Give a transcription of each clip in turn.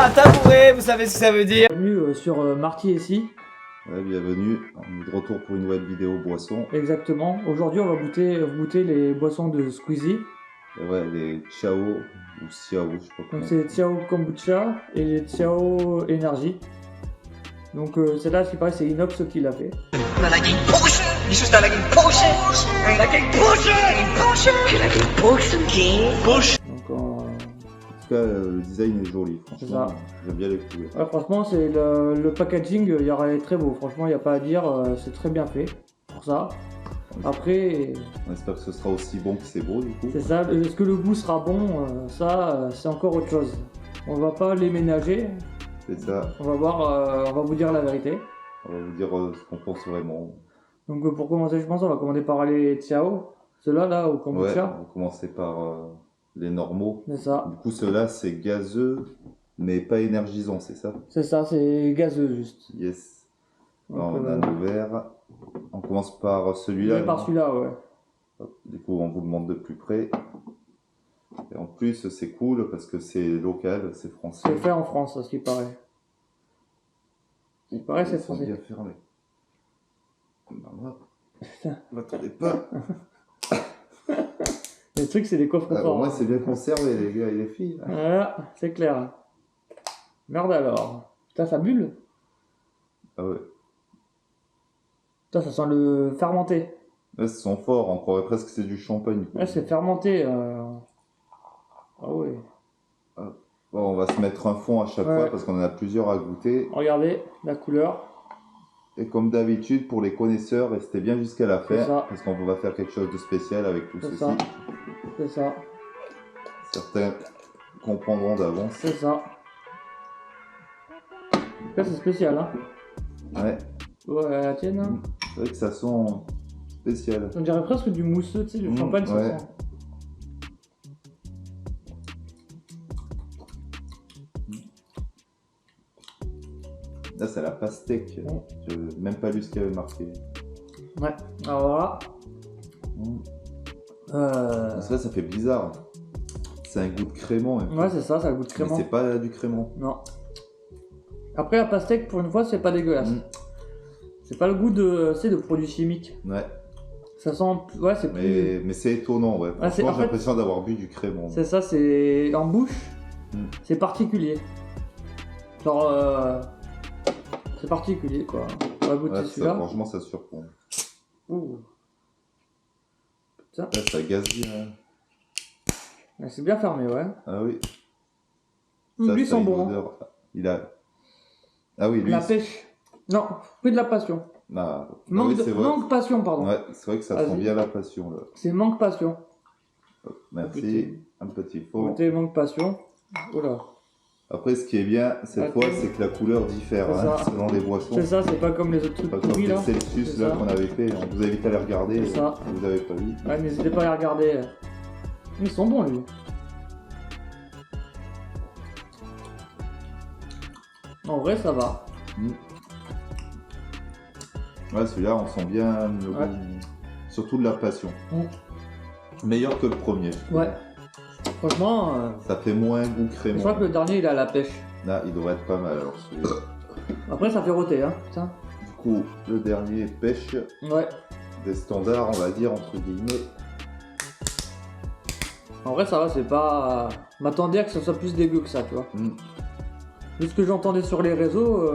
pas un tabouret, vous savez ce que ça veut dire. Bienvenue sur Marty ici. Ouais, bienvenue, on est de retour pour une nouvelle vidéo boisson. Exactement. Aujourd'hui, on va goûter les boissons de Squeezie. Et ouais, les Ciao ou Xiao, je sais pas comment. Donc c'est Ciao Kombucha et les Ciao Energy. Donc celle-là, ce qui paraît, c'est Inox qui l'a fait. Nalaging potion! Jesus, nalaging potion! Nalaging potion! Potion! Nalaging potion, King! Potion! Donc En tout cas, le design est joli, franchement. J'aime bien les couleurs. ouais, franchement, c'est le packaging, il y aura très beau. Franchement, il n'y a pas à dire, c'est très bien fait pour ça. Après, On espère que ce sera aussi bon que c'est beau du coup. c'est ça. Est-ce que le goût sera bon? Ça, c'est encore autre chose. On va pas les ménager. C'est ça, On va voir, on va vous dire la vérité. on va vous dire ce qu'on pense vraiment. Donc pour commencer, je pense, on va commencer par les Ciao. Ceux-là, là, au Ouais, kombucha. on va commencer par les normaux. C'est ça. Du coup, ceux-là, c'est gazeux, mais pas énergisant, c'est ça? C'est ça, c'est gazeux juste. Yes. Donc, Alors, on a nos verres. On commence par celui-là. par celui-là, ouais. Hop, du coup, on vous demande de plus près. Et en plus, c'est cool parce que c'est local, c'est français. C'est fait en France, à ce qui paraît. Ce qui paraît, c'est Ils sont français. bien fermés. Putain. M'attendez pas. Les trucs, c'est des coffres Ah, forts. au moins, hein. c'est bien conservé, les gars et les filles. Là. Voilà, c'est clair. Merde alors. Putain, ça bulle. Ah ouais. Putain, ça sent le fermenté. Là, ils sont forts, on croirait presque que c'est du champagne. quoi. Ouais, c'est fermenté. Ah ouais. Bon, on va se mettre un fond à chaque Ouais. fois parce qu'on en a plusieurs à goûter. Regardez la couleur. Et comme d'habitude, pour les connaisseurs, restez bien jusqu'à la C'est fin ça. parce qu'on va faire quelque chose de spécial avec tout C'est ceci. ça. C'est ça. Certains comprendront d'avance. C'est ça. Ça, c'est spécial, hein. Ouais, Ouais, la tienne, hein. c'est vrai que ça sent spécial. On dirait presque du mousseux, tu sais, du champagne, ça ouais. sent. Là, c'est la pastèque. Ouais. Je n'ai même pas lu ce qu'il y avait marqué. Ouais, alors voilà. C'est vrai, ça fait bizarre. C'est un goût de crément. Ouais, c'est ça, ça goûte Mais crément. c'est pas du crément. Non. Après, la pastèque, pour une fois, c'est pas dégueulasse. Mm. C'est pas le goût de, de produits chimiques. Ouais, Ça sent. Ouais, c'est plus. mais c'est étonnant. Ouais. Ah, c'est- Franchement, en j'ai fait- l'impression d'avoir bu du crément. C'est ça, c'est. En bouche, Mm. c'est particulier. Genre. C'est particulier, quoi. On va goûter Ouais, ça, celui-là. franchement, ça surprend. Ouh. Là, ça gaze bien. Ouais, c'est bien fermé, ouais. Ah oui. Lui, ils ça sont a une bons. Hein. odeur. Il a. Ah oui, lui. La pêche. Non, fruit de la passion. Ah, Manque, oui, c'est vrai. manque passion, pardon. Ouais, c'est vrai que ça Vas-y. sent bien la passion là. C'est manque passion. Hop, merci. Petit. Un petit fond. Goûtez manque passion. Oula. Après, ce qui est bien cette Ok. fois, c'est que la couleur diffère C'est hein, ça. selon les boissons. C'est ça, c'est pas comme les autres trucs Pas comme pourris les là. Celsius C'est là ça. qu'on avait fait. On vous invite à les regarder. C'est ça. Si vous avez pas vu. Ouais, n'hésitez pas à les regarder. Ils sont bons, lui. En vrai, ça va. Ouais, celui-là, on sent bien le Ouais. goût, surtout de la passion. Meilleur que le premier. je trouve. Ouais. Franchement, Ça fait moins goût je crémeux. crois que le dernier, il est à la pêche. Là, il devrait être pas mal alors celui-là. Après, ça fait rôter, hein. Putain. Du coup, le dernier pêche Ouais. des standards, on va dire entre guillemets. En vrai, ça va, c'est pas. Je m'attendais à que ce soit plus dégueu que ça, tu vois. Vu ce que j'entendais sur les réseaux,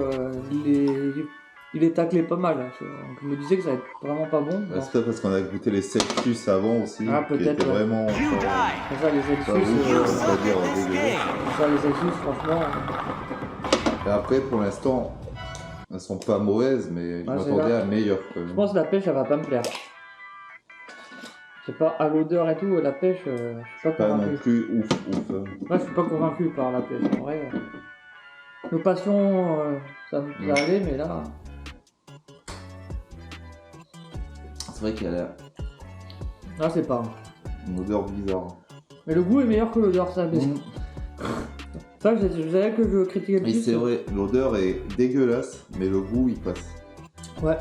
il est taclé pas mal. Donc, je me disais que ça allait être vraiment pas bon. C'est peut-être parce qu'on a goûté les Celsius avant aussi, Ah, qui peut-être, étaient ouais. vraiment. C'est ça, les Pas Celsius. ouf, c'est-à-dire dégueulasse. C'est ça, les Celsius, franchement. Et après, pour l'instant, elles sont pas mauvaises, mais je Ouais, c'est m'attendais là. à meilleures quand même. Je pense que la pêche, elle va pas me plaire. Je sais pas, à l'odeur et tout, la pêche, je suis pas Pas non convaincu. plus ouf. Hein. Moi, je suis pas convaincu par la pêche, en vrai. Le passion, ça me allait, mais là. C'est vrai qu'il y a Là, c'est pas. une odeur bizarre. Mais le goût est meilleur que l'odeur, ça. Mais... Ça, je savais que je critiquais le Oui, plus. c'est vrai, l'odeur est dégueulasse, mais le goût il passe. Ouais.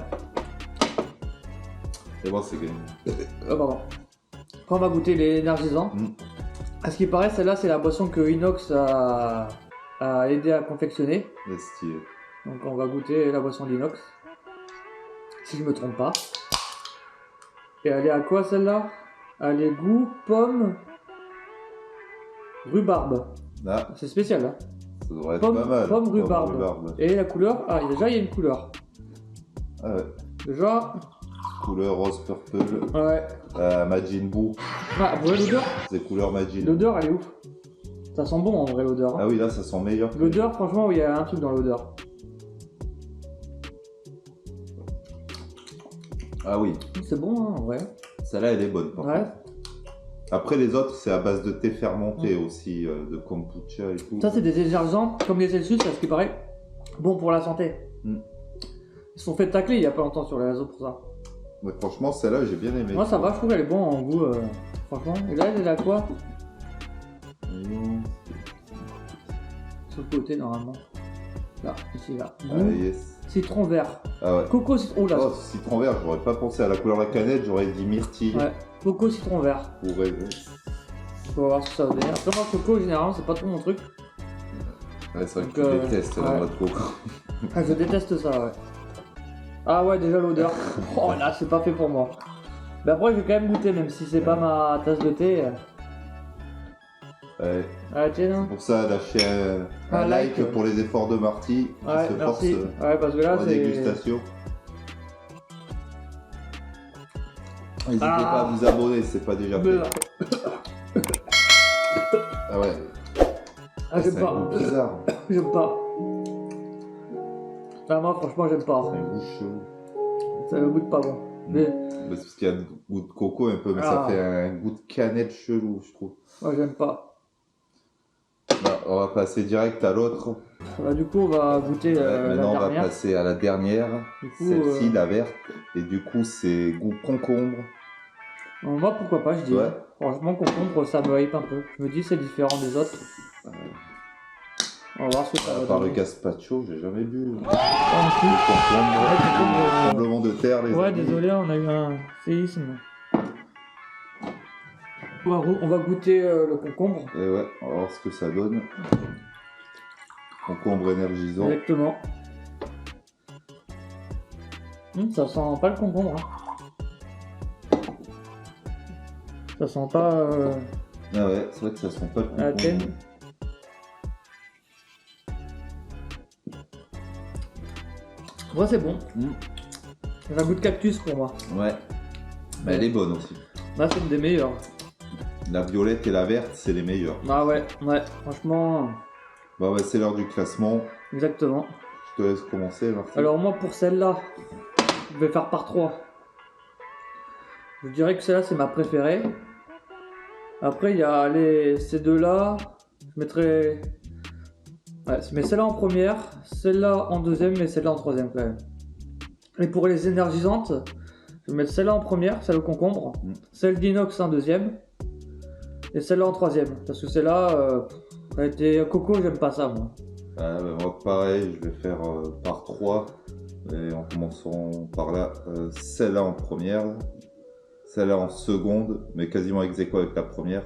Et bon, c'est gagné. Pardon. Après, on va goûter les énergisants. Mm. À ce qui paraît, celle-là, c'est la boisson que Inox a a aidé à confectionner. C'est stylé. Donc on va goûter la boisson d'inox. Si je me trompe pas. Et elle est à quoi celle-là? Elle est goût pomme rhubarbe. Là, C'est spécial hein. ça devrait être Pomme, pas mal. pomme rhubarbe. Et la couleur, ah déjà il y a une couleur. Ah ouais. Déjà, Couleur rose purple. ouais. Majin Buu. Ah, vous voyez l'odeur? C'est couleur Majin. L'odeur elle est ouf. Ça sent bon en vrai l'odeur. Ah oui, là, ça sent meilleur. que- L'odeur, franchement, il y a un truc dans l'odeur. Ah oui, C'est bon hein, en vrai. celle-là, elle est bonne. Par Ouais. contre. Après, les autres, c'est à base de thé fermenté aussi, de kombucha et tout. Ça c'est des énergisants comme les Celsius, à ce qui paraît. Bon pour la santé. Mm. Ils se sont fait tacler il y a pas longtemps sur les réseaux pour ça. Ouais, franchement, celle-là, j'ai bien aimé. Moi ça va, je trouve qu'elle est bonne en goût. Franchement. Et là elle est à quoi? Sur le côté normalement. Là, ici, là. Ah, Goût, yes. citron vert. Ah ouais. Coco, citron. Oh là. Oh, citron vert, j'aurais pas pensé à la couleur de la canette, j'aurais dit myrtille. Ouais. Coco, citron vert. Ou raisin. On va voir ce que ça va donner. Après moi coco généralement c'est pas trop mon truc. Ouais, c'est vrai Donc, que tu détestes ouais. la noix de coco. Ah, je déteste ça, ouais. Ah ouais, déjà l'odeur. Oh là, c'est pas fait pour moi. Mais après, je vais quand même goûter, même si c'est pas ma tasse de thé. Ouais. Ah, tiens, non? Pour ça, lâchez un Un like like. pour les efforts de Marty. Qui Ouais, se merci. force Ouais, parce que là, pour la c'est. dégustation. N'hésitez Ah. pas à vous abonner, c'est pas déjà fait. Beurre. Ah ouais. Ah, j'aime C'est un pas. goût bizarre. J'aime pas. Ah, moi, franchement, j'aime pas. C'est un goût chelou. Ça me goûte pas bon. Mais C'est parce qu'il y a un goût de coco un peu, mais ça Ah. fait un goût de canette chelou, je trouve. moi, j'aime pas. Bah, on va passer direct à l'autre. Bah, du coup, on va goûter la Maintenant, on va dernière. passer à la dernière. Du coup, Celle-ci, la verte. Et du coup, c'est goût concombre. moi, pourquoi pas, je dis. Ouais. Franchement, concombre, ça me hype un peu. Je me dis, c'est différent des autres. On va voir ce que ça va Par le donner. gazpacho, j'ai jamais bu. Ah, en plus. Concombre. Ouais, concombre, Tremblement de terre, les Ouais, amis. désolé, on a eu un séisme. On va goûter le concombre. Et ouais, on va voir ce que ça donne. Concombre énergisant. Exactement. Ça sent pas le concombre. Hein. Ça sent pas. Ah ouais, c'est vrai que ça sent pas le La concombre. thème. Ouais, c'est bon. Ça a un goût de cactus pour moi. Ouais. Mais elle est bonne aussi. Là, c'est une des meilleures. La violette et la verte, c'est les meilleures. Ah ouais, franchement, Bah ouais, c'est l'heure du classement. exactement. Je te laisse commencer, Martin. Alors moi, pour celle-là, je vais faire par 3. Je dirais que celle-là, c'est ma préférée. Après, il y a ces deux-là. Je mettrais... Ouais, je mets celle-là en première, celle-là en deuxième et celle-là en troisième quand même. Et pour les énergisantes, je vais mettre celle-là en première, celle au concombre. Celle d'inox en deuxième. Et celle-là en troisième. Parce que celle-là, elle était coco, j'aime pas ça moi. Bah, moi, pareil, je vais faire par 3. Et en commençant par là, celle-là en première, celle-là en seconde, mais quasiment ex aequo avec la première,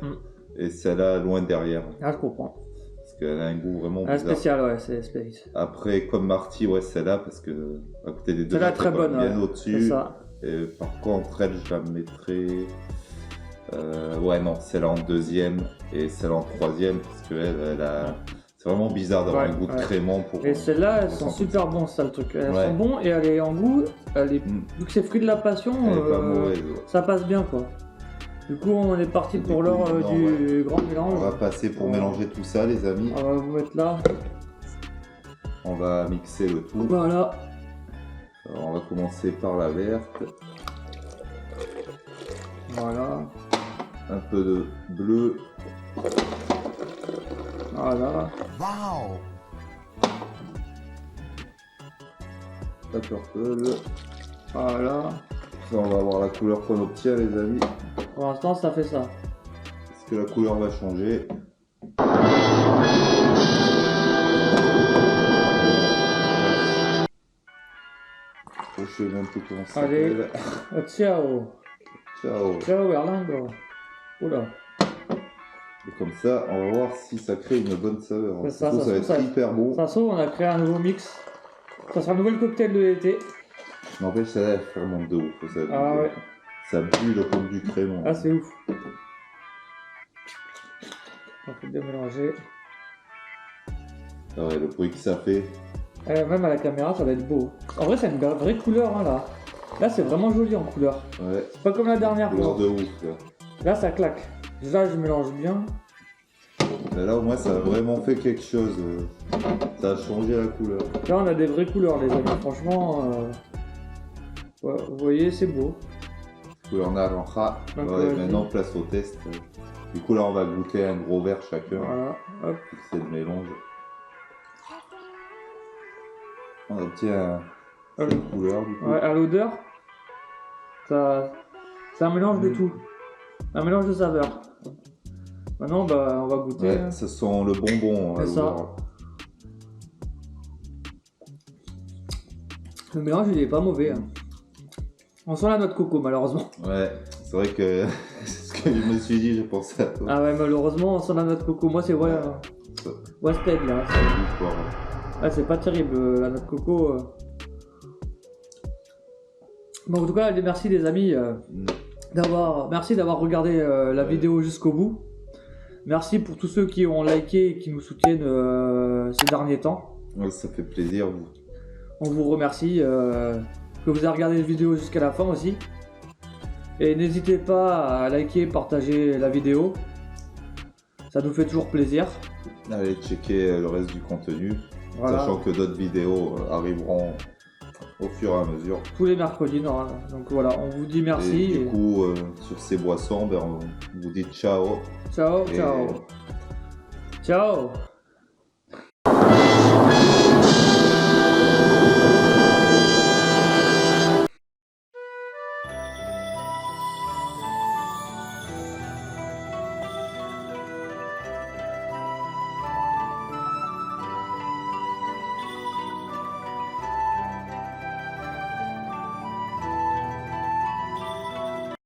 et celle-là loin derrière. Ah, je comprends. Parce qu'elle a un goût vraiment Ah, bizarre. spécial, ouais, c'est spécial. Après, comme Marty, ouais, celle-là, parce que à côté des deux, Celle-là je très la bonne, bien ouais. au-dessus. C'est ça. Et par contre, elle, je la mettrais. Ouais, non, celle-là en deuxième et celle-là en troisième, parce qu'elle a. C'est vraiment bizarre d'avoir Ouais, un goût de ouais. crément pour. Et celles-là, elles sont ressentir super bonnes, ça le truc. Elles Ouais. sont bonnes et elle est en goût. Vu que c'est fruit de la passion, Elle est pas mauvaise, ouais. ça passe bien quoi. Du coup, on est parti Et pour du coup, l'heure maintenant, du grand On mélange. va passer pour Ouais. mélanger tout ça, les amis. On va vous mettre là. On va mixer le tout. Voilà. Alors, on va commencer par la verte. Voilà. Un peu de bleu. Voilà. La purple. Voilà. Ça, on va voir la couleur qu'on obtient, les amis. Pour l'instant, ça fait ça. Est-ce que la couleur va changer? Je sais même plus comment ça Allez. s'appelle. Ciao. Ciao. Ciao, Erlang. Oula. Et comme ça, on va voir si ça crée une bonne saveur. C'est Ça, ça, ça va être ça- hyper bon. Ça se trouve, on a créé un nouveau mix. Ça sera un nouvel cocktail de l'été. N'empêche, ça elle fermente de ouf. Ça, Ah ouais. Ça bulle comme du crémant. Ah, c'est ouf. On peut bien mélanger. Ah ouais, le bruit que ça fait. Même à la caméra, ça va être beau. En vrai, c'est une vraie couleur, hein, là. Là, c'est vraiment joli en couleur. Ouais, C'est pas comme la dernière couleur fois. de ouf. Là. Là, ça claque. Déjà, je mélange bien. Mais là, au moins, ça a vraiment fait quelque chose. Ça a changé la couleur. Là, on a des vraies couleurs, les amis. Franchement, ouais, vous voyez, c'est beau. Couleur naranja. Donc, Ouais, vas-y. maintenant, place au test. Du coup, là, on va goûter un gros verre chacun. Voilà, hop. C'est le mélange. On obtient cette couleur, du coup. Ouais, à l'odeur, ça, c'est un mélange de tout. Un mélange de saveurs. Maintenant, bah, on va goûter. Ouais, ça sent le bonbon. C'est ça. l'odeur. Le mélange, il est pas mauvais. Hein. On sent la noix de coco, malheureusement. Ouais, c'est vrai que c'est ce que je me suis dit, j'ai pensé à toi. Ah ouais, malheureusement, on sent la noix de coco. Moi, c'est Wasted, là. Ça me dit quoi, Ah, c'est pas terrible, la noix de coco. Bon, en tout cas, merci les amis merci d'avoir regardé la vidéo jusqu'au bout. Merci pour tous ceux qui ont liké et qui nous soutiennent ces derniers temps. Ouais, ça fait plaisir. On vous remercie que vous avez regardé la vidéo jusqu'à la fin aussi. Et n'hésitez pas à liker, partager la vidéo. Ça nous fait toujours plaisir. Allez checker le reste du contenu, Voilà. sachant que d'autres vidéos arriveront au fur et à mesure. Tous les mercredis, normalement. Donc voilà, on vous dit merci. Et du coup, sur ces boissons, ben, on vous dit ciao. Ciao, Et- ciao. Ciao.